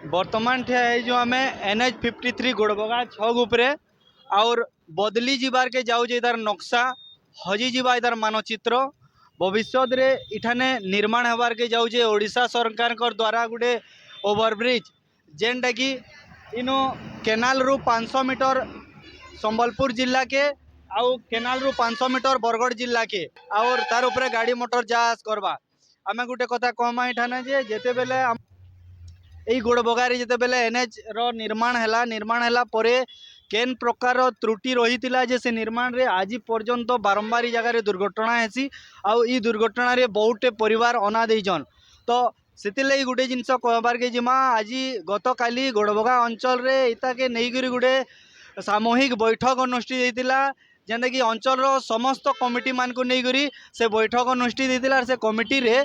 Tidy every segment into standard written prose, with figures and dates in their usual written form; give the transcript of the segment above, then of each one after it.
बर्तमान ठिया जो आम NH-53 गोड़बगा छक उपरे और बदली जीवार के जाऊे इधर नक्शा हजि जीवा इधर मानचित्र भविष्य रे इठाने निर्माण होबार के जाऊे ओडिशा सरकार द्वारा गोटे ओवरब्रिज जेनटा कि इनो केनाल रु 500 मीटर संबलपुर जिला के आउ केनाल रु 500 मीटर बरगढ़ जिला के और तार उपरे गाड़ी मोटर जा आस करवा आमे गोटे कथा कहमा इठाने जे जेते बेले এই ଗୋଡ଼ବଗାରେ ଯେତେବେଳେ NH ର ନିର୍ମାଣ ହେଲା ପରେ କେନ୍ ପ୍ରକାର ତ୍ରୁଟି ରହିଥିଲା ଯେ ସେ ନିର୍ମାଣରେ ଆଜି ପର୍ଯ୍ୟନ୍ତ ବାରମ୍ବାର ଜାଗାରେ ଦୁର୍ଘଟଣା ହେସି ଆଉ ଇ ଦୁର୍ଘଟଣାରେ ବହୁଟେ ପରିବାର ଅନାଥ ହେଇଛନ୍। ତ ସେଥିଲାଗି ଗୋଟେ ଜିନିଷ କହିବାର୍କେ ଯିମା ଆଜି ଗତକାଲି ଗୋଡ଼ବଗା ଅଞ୍ଚଳରେ ଇତାକେ ନେଇକରି ଗୋଟେ ସାମୂହିକ ବୈଠକ ଅନୁଷ୍ଠିତ ହେଇଥିଲା ଯେନ୍ଟାକି ଅଞ୍ଚଳର ସମସ୍ତ କମିଟି ମାନଙ୍କୁ ନେଇକରି ସେ ବୈଠକ ଅନୁଷ୍ଠିତ ହେଇଥିଲା। ସେ କମିଟିରେ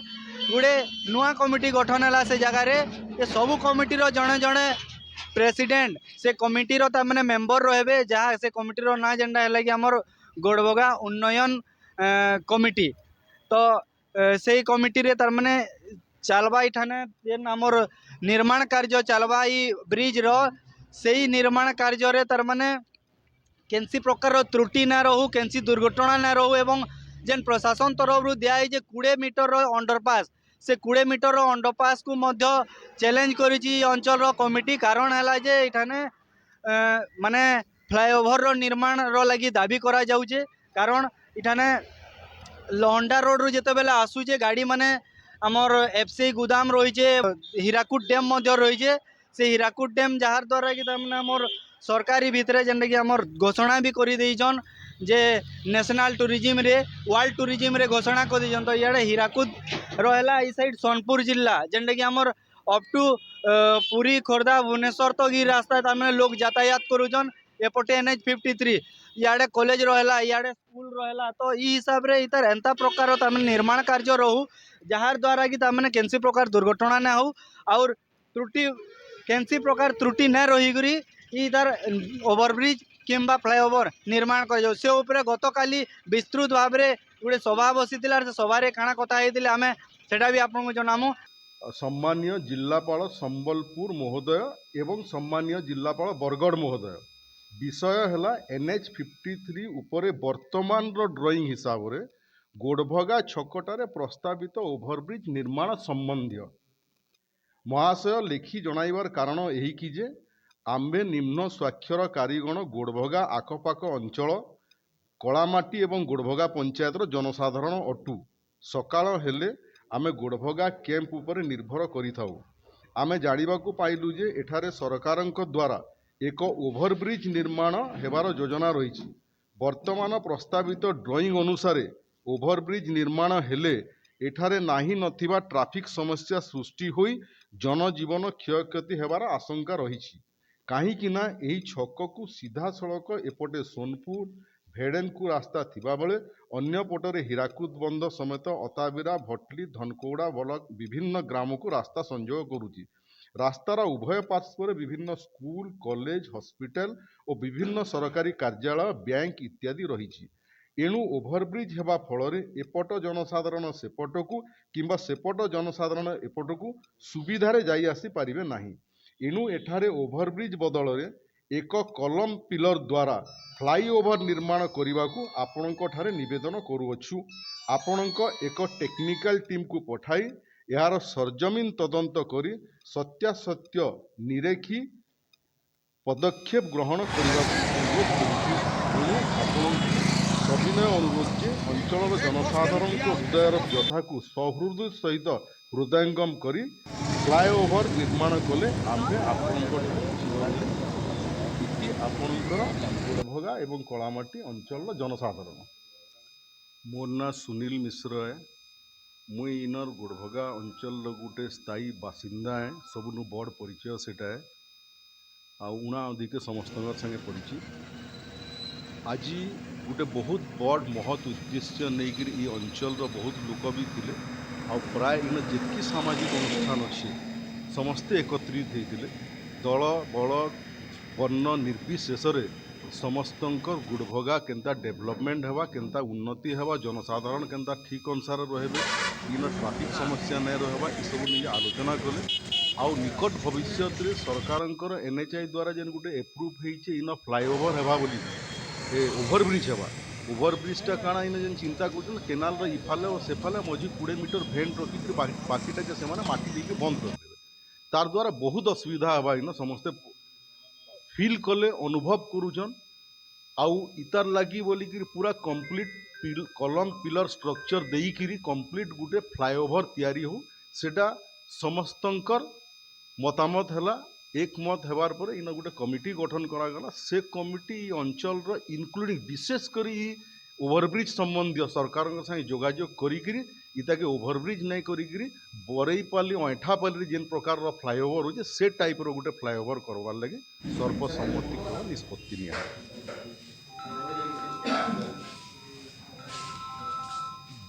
गोटे नुआ कमिटी गठन है से जगार ये सबू कमिटीर जड़े जड़े प्रेसिडेंट से कमिटीर तार मेंबर रहे जहाँ से कमिटीर ना जेनटा है कि आमर गोड़बगा उन्नयन कमिटी तो से कमिटी रे तार माने चलवा इठाने जेन आमर निर्माण कार्य चलवा ब्रिज रो से निर्माण कार्य रे तार माने केनसी प्रकार त्रुटि ना रहू केनसी दुर्घटना ना रहू एवं जेन प्रशासन तरफ रु दिया 20 मीटर अंडरपास से 20 मीटर अंडरपास को मध्य चैलेंज करिछि अंचल कमिटी कारण है जे इठाने माने फ्लाईओवर रो निर्माण रो लगी दाबी करा जाउछे कारण इठाने लहंडा रोड रु जेते बेले आसुचे गाड़ी माने आमर एफसी गोदाम रही हीराकुद डैम मध्य रही से हीराकुद डैम जार द्वारा कि आमर सरकारी भितर जेनटा कि आमर घोषणा भी कर देइछन जे नेशनल टूरिज्म रे वर्ल्ड टूरिज्म रे घोषणा कर देइछन। तो इयाडे हीराकुद रहला ई साइड सोनपुर जिला जेनटा कि आमर अप टू पुरी खोर्धा भुवनेश्वर तक ई रास्ता तार लोग यातायात करूछन एपटे NH-53 इयाडे कॉलेज रहला इयाडे स्कूल रहला तो ई हिसाब रे इतार एंता प्रकार तार निर्माण कार्य रहू जार द्वारा कि तार केनसी प्रकार दुर्घटना ना हो और त्रुटि केनसी प्रकार त्रुटि ना रही करी इधर ओवरब्रिज किंबा फ्लाईओवर निर्माण कर से उपरे गतकाली विस्तृत भाव में गोटे सभा बसी से सभारे काଣା कथा होइतिले आमे सेटा भी आपको जनामु। सम्मानीय जिलापाल संबलपुर महोदय एवं सम्मानीय जिलापाल बरगढ़ महोदय विषय है NH-53 उपरे वर्तमान ड्रॉइंग हिसाब रे गोड़भगा छकटारे प्रस्तावित ओभरब्रिज निर्माण संबंधी महाशय लिखि जणाइबार कारण यही कि जे आम्भे निम्न स्वाक्षर कारीगण गोड़भगा आखपाख अंचल कलामाटी एवं गोड़भगा पंचायतर जनसाधारण अटू सकाळ हेले आमे गोड़भगा कैंप उपरे निर्भर करिथाउ। आमे जानिबाकू पाइलु जे एठारे सरकारक द्वारा एक ओभरब्रिज निर्माण हेबार योजना रही। वर्तमान प्रस्तावित ड्रॉइंग अनुसार ओभरब्रिज निर्माण हेले एठारे नाही नथिबा ट्राफिक समस्या सृष्टि होई जनजीवन क्षयक्षति हेबार आशंका रही। कहीं ना यही छक को सीधा सड़क एपटे सोनपुर भेड़ेनकु रास्ता थिबा बेले अन्य पटरे हीराकुद बंद समेत अताबिरा भटली धनकौड़ा ब्लॉक विभिन्न ग्राम को रास्ता संयोग करुछि। रास्तार उभय पार्श्वर विभिन्न स्कूल कॉलेज हॉस्पिटल और विभिन्न सरकारी कार्यालय बैंक इत्यादि रही। एणु ओभरब्रिज हेबा फଳରେ एपट जनसाधारण सेपटकू किंबा सेपट जनसाधारण एपटकू सुविधारे जाई आसी पारिबे नाही। एणु एठारे ओभरब्रिज बदल एक कलम पिलर द्वारा फ्लाईओवर निर्माण करने को आपणक ठारे निवेदन करुअछु। आपणक एक टेक्निकल टीम को पठाई यार सरजमीन तदंत करी सत्यासत्य निरेखी पदक्षेप ग्रहण करने सविनय अनुरोध जे अंचल जनसाधारण हृदयर व्यथा को सहृदय सहित हृदयंगम करी फ्लाईओवर निर्माण कले आम्भे आपणकर गोड़भगा एवं कलामाटी अंचल जनसाधारण। मोर ना सुनील मिश्र है मुई इनर गोड़भगा अंचल गोटे स्थायी बासिंदा है सबुनु बड़ परिचय सेटा है आउना अधिके समस्त संगे पड़ी आज गोटे बहुत बड़ महत उद्देश्य नहीं ये अंचल बहुत लोक भी थिले आ प्राय इन जितकी सामाजिक अनुष्ठान अच्छे समस्ते एकत्रित होते दल बल वर्ण निर्विशेष समस्त गोड़भगा केनता डेवलपमेंट हेबा केनता उन्नति हेबा जनसाधारण केनता ठीक अनुसार रहे इन ट्राफिक समस्या नहीं रहा ये सब नहीं आलोचना कले आउ निकट भविष्य रे सरकारंकर एनएचआई द्वारा जेन गुटे एप्रूव होइछे इन फ्लाईओवर हेबा बोली ए ओभरब्रिज हेबा ओभरब्रिजटा काଣା इन जेन चिंता करछन केनाल रो इफाले और सेफाले मझी 20 मीटर भेंट रखिक बाकीटा के सेमाने माटी देके बंद कर देबे तार द्वारा बहुत असुविधा हेबा इन समस्ते फिल कले अनुभव करूछन आउ इतार लगी बोलिकी पूरा कंप्लीट कलम पिलर स्ट्रक्चर देइकिरी कंप्लीट गुटे फ्लाईओवर तैयारी हो सेटा समस्तंकर मतामत है एकमत हेबार पर इन गोटे कमिटी गठन करागला से कमिटी अंचल इनक्लूडिंग विशेषकर ओभरब्रिज संबंधी सरकार संगे जोगाजोग करी इताके ओभरब्रिज नहीं करी बरईपाली अठापाली जेन प्रकार फ्लाईओवर हो से टाइप रो गोटे फ्लाईओवर करवार लगे सर्वसम्मति निष्पत्ति निया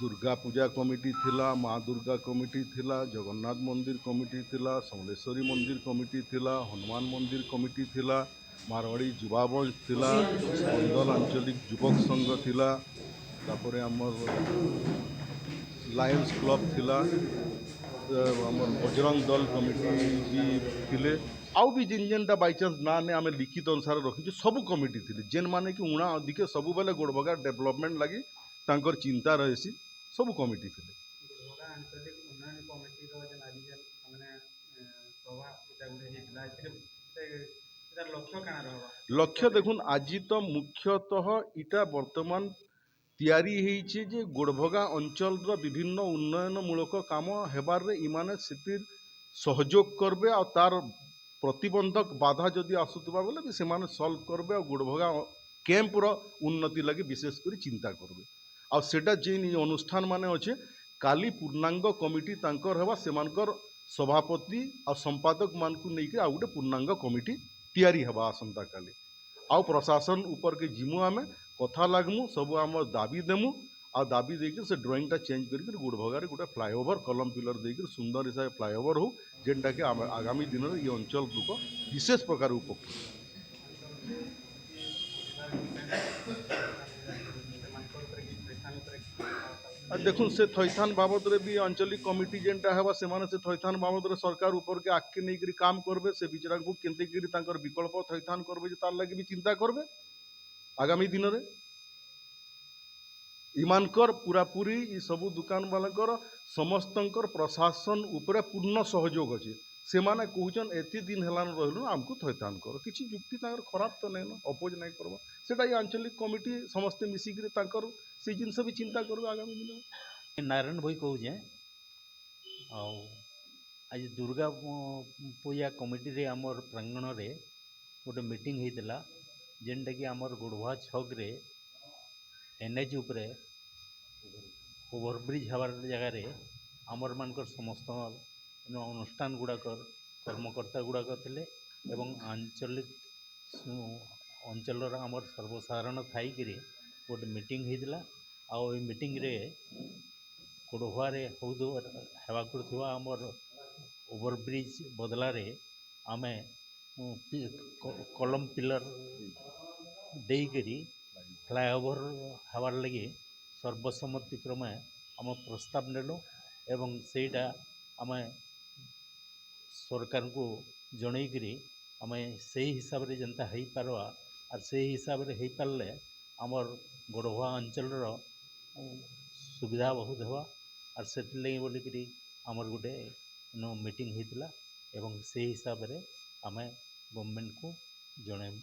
दुर्गा पूजा कमिटी थिला माँ दुर्गा कमिटी थिला जगन्नाथ मंदिर कमिटी थिला समलेश्वरी मंदिर कमिटी थिला हनुमान मंदिर कमिटी थिला मारवाड़ी युवा मंच थिला स्पंदन आंचलिक युवक संघ थिला तापरे हमर लायंस क्लब थिला हमर बजरंग दल कमिटी भी थिले आउ भी जिन जेनटा बाई चांस ना ने आम लिखित अनुसार रखी सब कमिटी थिले जेन माने कि उणा अधिके सब बेले गोड़बगा डेवलपमेंट लगी तांकर चिंता रही सब कमिटी थिले गोड़बगा आंचलिक उन्नयन कमिटी रो जेन आज जेन माने सभा एटा गुटे हेतला एटार लक्ष्य काना रहबा लक्ष्य देखुन आज तो मुख्यतः इटा वर्तमान तैयारी होइछे जे गोड़भगा अंचल विभिन्न उन्नयनमूलक काम हेबार रे इमाने सेतिर सहयोग करबे और तार प्रतिबंधक बाधा जदि आसुतबा बोले भी सेमाने सॉल्व करबे और गोड़भगा कैंप रो उन्नति लगी विशेष करी चिंता करबे आ सेटा जेन अनुष्ठान माने अच्छे काली पूर्णांग कमिटी तांकर हेबा सेमानकर सभापति और संपादक मानकु नेइके आ गुटे पूर्णांग कमिटी तैयारी हेबा आसंता काली आउ प्रशासन ऊपर के जिमु आमे कथा लागमु सब आम दाबी देमु आ दाबी देकर से ड्राइंगटा चेंज करके गुड़भगारे गोटे फ्लाईओवर कलम पिलर देकर सुंदर हिसाब से फ्लाईओवर हो जेनटा कि आगामी दिन में ये अंचल लोक विशेष प्रकार उपकृत देखुन से थैथान बाबद रे भी आंचलिक कमिटी जेनटा हेबा सेमाने से थैथान बाबद रे सरकार ऊपर के आगे नहीं करी काम करबे से बिचरा को केनते करी तांकर विकल्प थैथान करबे जे तार लगी भी चिंता करबे आगामी दिन रे इमानकर पूरापूरी ई सबु दुकान वालांकर समस्तंकर प्रशासन उपरे पूर्ण सहयोग अच्छे से माने कहउछन एति दिन हेलान रहलु आमको थैथान कर किछि जुक्ति तांकर खराब तो नहीं न अपोज नहीं करबा सेटा ई आंचलिक कमिटी समस्ते मिसिक तांकर से जिनस भी चिंता करबे आगामी दिन में नारायण भाई कहूचे आज दुर्गा पूजा कमिटी रे आमर प्रांगण रे गोटे मीटिंग होता जेनटा कि आमर गोड़वा छक रे एनएच उपरे ओभरब्रिज हबार जगार आमर मानकर समस्त अनुष्ठान गुड़ाक कर्मकर्ता गुड़ाक थे एवं आंचलिक अंचल आमर सर्वसाधारण थी गोटे मीटिंग होता आउ मीटिंग रे गोड़वारे हेबाक आमर ओभरब्रिज बदलारे आमे कलम पिलर देकरी फ्लाईओवर हबार लगी सर्वसम्मति क्रमे आम प्रस्ताव नेलु एवं सेटा आम सरकार को जनईकरी आम से हिसाब रे जनता हो पारवा और से हिसाब रे हो पारे आमर गोड़वा अंचल सुविधा बहुत हवा और से लगी बोलिकी आमर गोटे मीटिंग होता एवं से हिसाब रे आम गवर्नमेंट को जन